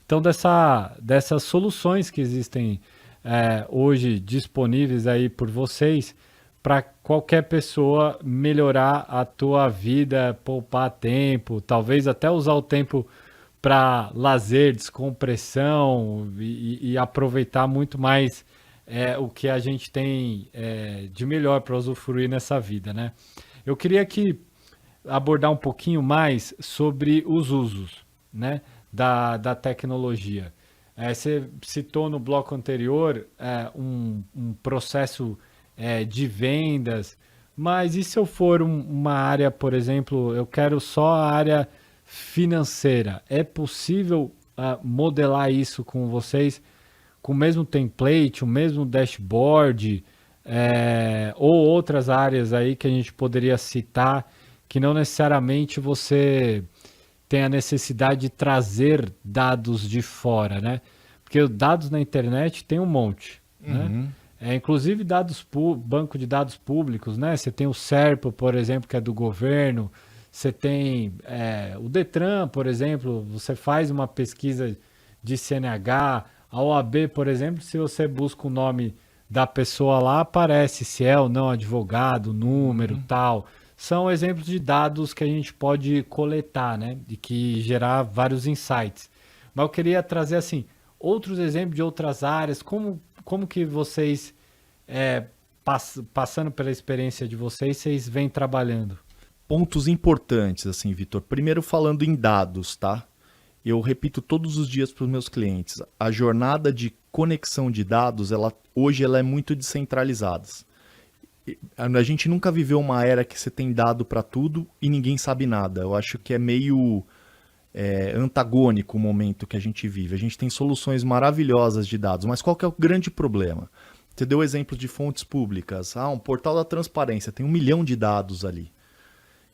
Então, dessas soluções que existem hoje disponíveis aí por vocês, para qualquer pessoa melhorar a tua vida, poupar tempo, talvez até usar o tempo para lazer, descompressão e aproveitar muito mais o que a gente tem de melhor para usufruir nessa vida, né? Eu queria aqui abordar um pouquinho mais sobre os usos, né, da tecnologia. Você citou no bloco anterior um processo de vendas, mas e se eu for uma área, por exemplo, eu quero só a área financeira? É possível modelar isso com vocês com o mesmo template, o mesmo dashboard, ou outras áreas aí que a gente poderia citar, que não necessariamente você tem a necessidade de trazer dados de fora, né? Porque os dados na internet tem um monte, né? Inclusive banco de dados públicos, né? Você tem o SERPO, por exemplo, que é do governo. Você tem o Detran, por exemplo. Você faz uma pesquisa de CNH. A OAB, por exemplo, se você busca o nome da pessoa lá, aparece se é ou não advogado, número, tal. São exemplos de dados que a gente pode coletar, né? E que gerar vários insights. Mas eu queria trazer, assim, outros exemplos de outras áreas. Como que vocês, passando pela experiência de vocês vêm trabalhando? Pontos importantes, assim, Vitor. Primeiro, falando em dados, tá? Eu repito todos os dias para os meus clientes. A jornada de conexão de dados, hoje ela é muito descentralizada. A gente nunca viveu uma era que você tem dado para tudo e ninguém sabe nada. Eu acho que é meio antagônico o momento que a gente vive. A gente tem soluções maravilhosas de dados, mas qual que é o grande problema? Você deu exemplo de fontes públicas. Um portal da transparência, tem 1 milhão de dados ali.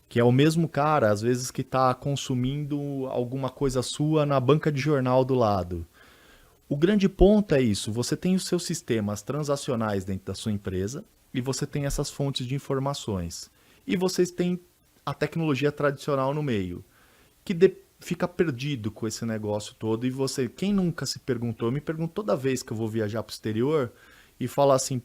Que é o mesmo cara, às vezes, que está consumindo alguma coisa sua na banca de jornal do lado. O grande ponto é isso, você tem os seus sistemas transacionais dentro da sua empresa, e você tem essas fontes de informações. E vocês têm a tecnologia tradicional no meio, que fica perdido com esse negócio todo. E quem nunca se perguntou, eu me pergunto toda vez que eu vou viajar para o exterior e falar assim,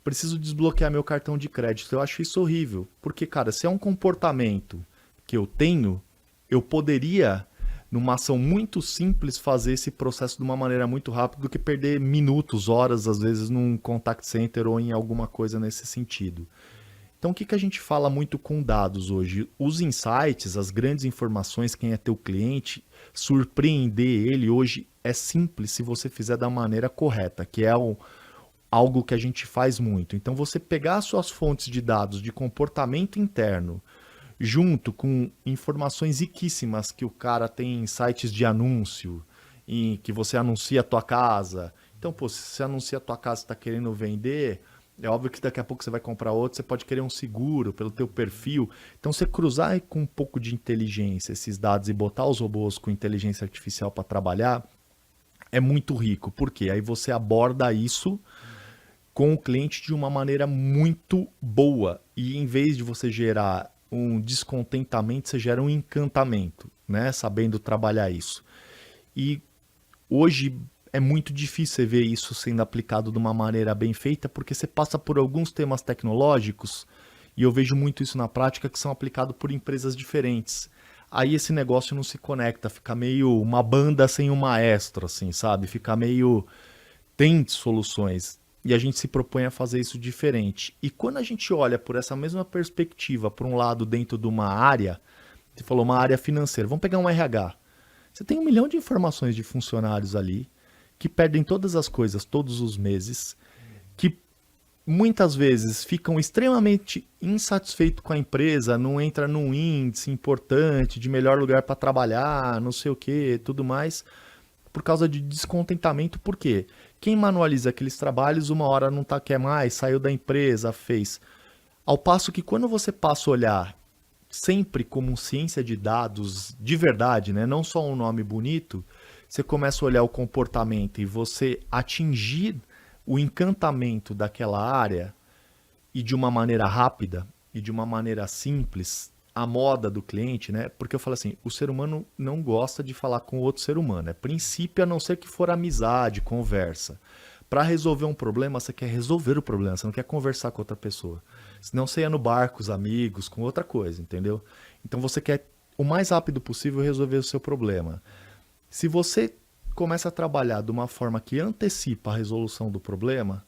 preciso desbloquear meu cartão de crédito. Eu acho isso horrível, porque, cara, se é um comportamento que eu tenho, eu poderia, numa ação muito simples, fazer esse processo de uma maneira muito rápida do que perder minutos, horas, às vezes, num contact center ou em alguma coisa nesse sentido. Então, o que a gente fala muito com dados hoje? Os insights, as grandes informações, quem é teu cliente, surpreender ele hoje é simples se você fizer da maneira correta, que é algo que a gente faz muito. Então, você pegar suas fontes de dados de comportamento interno, junto com informações riquíssimas que o cara tem em sites de anúncio, em que você anuncia a tua casa. Então, se você anuncia a tua casa e está querendo vender, é óbvio que daqui a pouco você vai comprar outro, você pode querer um seguro pelo teu perfil. Então, você cruzar com um pouco de inteligência esses dados e botar os robôs com inteligência artificial para trabalhar, é muito rico. Por quê? Aí você aborda isso com o cliente de uma maneira muito boa. E em vez de você gerar um descontentamento, você gera um encantamento, né? Sabendo trabalhar isso. E hoje é muito difícil você ver isso sendo aplicado de uma maneira bem feita, porque você passa por alguns temas tecnológicos, e eu vejo muito isso na prática, que são aplicados por empresas diferentes. Aí esse negócio não se conecta, fica meio uma banda sem um maestro, assim, sabe? Fica meio... Tem soluções, e a gente se propõe a fazer isso diferente. E quando a gente olha por essa mesma perspectiva, por um lado dentro de uma área, você falou uma área financeira, vamos pegar um RH. Você tem 1 milhão de informações de funcionários ali, que perdem todas as coisas todos os meses, que muitas vezes ficam extremamente insatisfeitos com a empresa, não entra num índice importante de melhor lugar para trabalhar, não sei o que, tudo mais, por causa de descontentamento. Por quê? Quem manualiza aqueles trabalhos, uma hora não quer mais, saiu da empresa, fez. Ao passo que quando você passa a olhar sempre como ciência de dados de verdade, né? Não só um nome bonito, você começa a olhar o comportamento e você atingir o encantamento daquela área e de uma maneira rápida e de uma maneira simples, a moda do cliente, né? Porque eu falo assim, o ser humano não gosta de falar com outro ser humano. É princípio, a não ser que for amizade, conversa. Para resolver um problema, você quer resolver o problema, você não quer conversar com outra pessoa. Senão você ia no bar com os amigos, com outra coisa, entendeu? Então você quer o mais rápido possível resolver o seu problema. Se você começa a trabalhar de uma forma que antecipa a resolução do problema,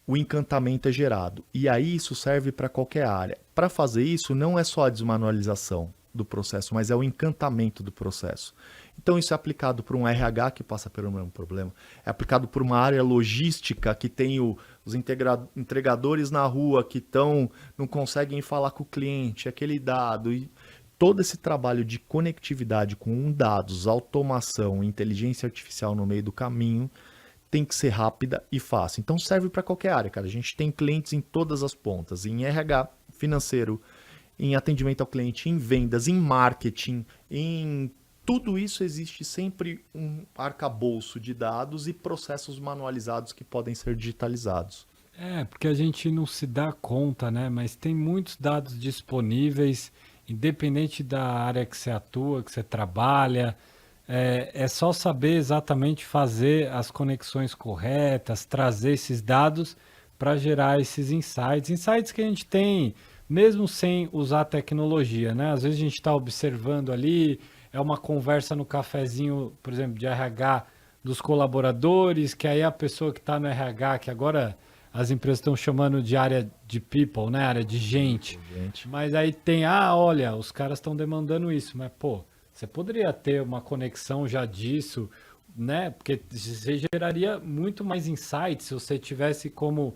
o encantamento é gerado. E aí isso serve para qualquer área. Para fazer isso, não é só a desmanualização do processo, mas é o encantamento do processo. Então isso é aplicado por um RH que passa pelo mesmo problema, é aplicado por uma área logística que tem os entregadores na rua que não conseguem falar com o cliente, aquele dado. E todo esse trabalho de conectividade com dados, automação, inteligência artificial no meio do caminho, tem que ser rápida e fácil. Então serve para qualquer área, cara. A gente tem clientes em todas as pontas, em RH, financeiro, em atendimento ao cliente, em vendas, em marketing, em tudo isso existe sempre um arcabouço de dados e processos manualizados que podem ser digitalizados. Porque a gente não se dá conta, né? Mas tem muitos dados disponíveis, independente da área que você atua, que você trabalha. É só saber exatamente fazer as conexões corretas, trazer esses dados para gerar esses insights. Insights que a gente tem, mesmo sem usar tecnologia, né? Às vezes a gente está observando ali, é uma conversa no cafezinho, por exemplo, de RH dos colaboradores, que aí a pessoa que está no RH, que agora as empresas estão chamando de área de people, né? Área de gente. Mas aí tem, olha, os caras estão demandando isso, mas pô, você poderia ter uma conexão já disso, né? Porque você geraria muito mais insights se você tivesse como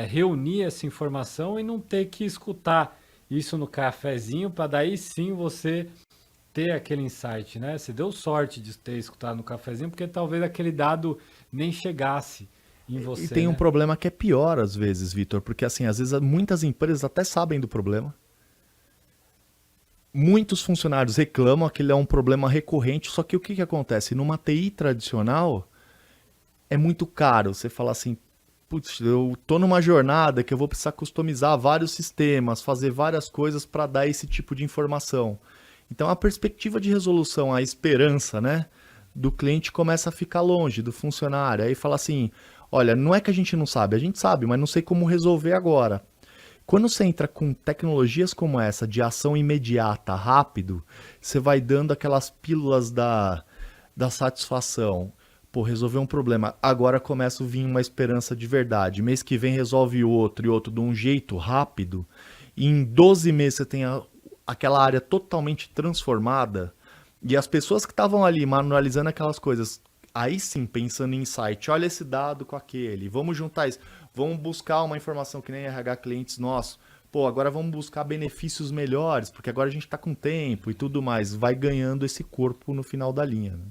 reunir essa informação e não ter que escutar isso no cafezinho para daí sim você ter aquele insight, né? Você deu sorte de ter escutado no cafezinho porque talvez aquele dado nem chegasse em você. E tem um problema que é pior às vezes, Vitor, porque assim, às vezes muitas empresas até sabem do problema. Muitos funcionários reclamam que ele é um problema recorrente, só que o que acontece? Numa TI tradicional, é muito caro. Você fala assim, putz, eu tô numa jornada que eu vou precisar customizar vários sistemas, fazer várias coisas para dar esse tipo de informação. Então a perspectiva de resolução, a esperança, né, do cliente começa a ficar longe do funcionário. Aí fala assim, olha, não é que a gente não sabe, a gente sabe, mas não sei como resolver agora. Quando você entra com tecnologias como essa, de ação imediata, rápido, você vai dando aquelas pílulas da satisfação. Pô, resolver um problema, agora começa a vir uma esperança de verdade. Mês que vem resolve outro e outro de um jeito rápido. E em 12 meses você tem aquela área totalmente transformada. E as pessoas que estavam ali manualizando aquelas coisas, aí sim, pensando em insight, olha esse dado com aquele, vamos juntar isso. Vamos buscar uma informação que nem RH clientes nossos. Pô, agora vamos buscar benefícios melhores, porque agora a gente está com tempo e tudo mais. Vai ganhando esse corpo no final da linha, né?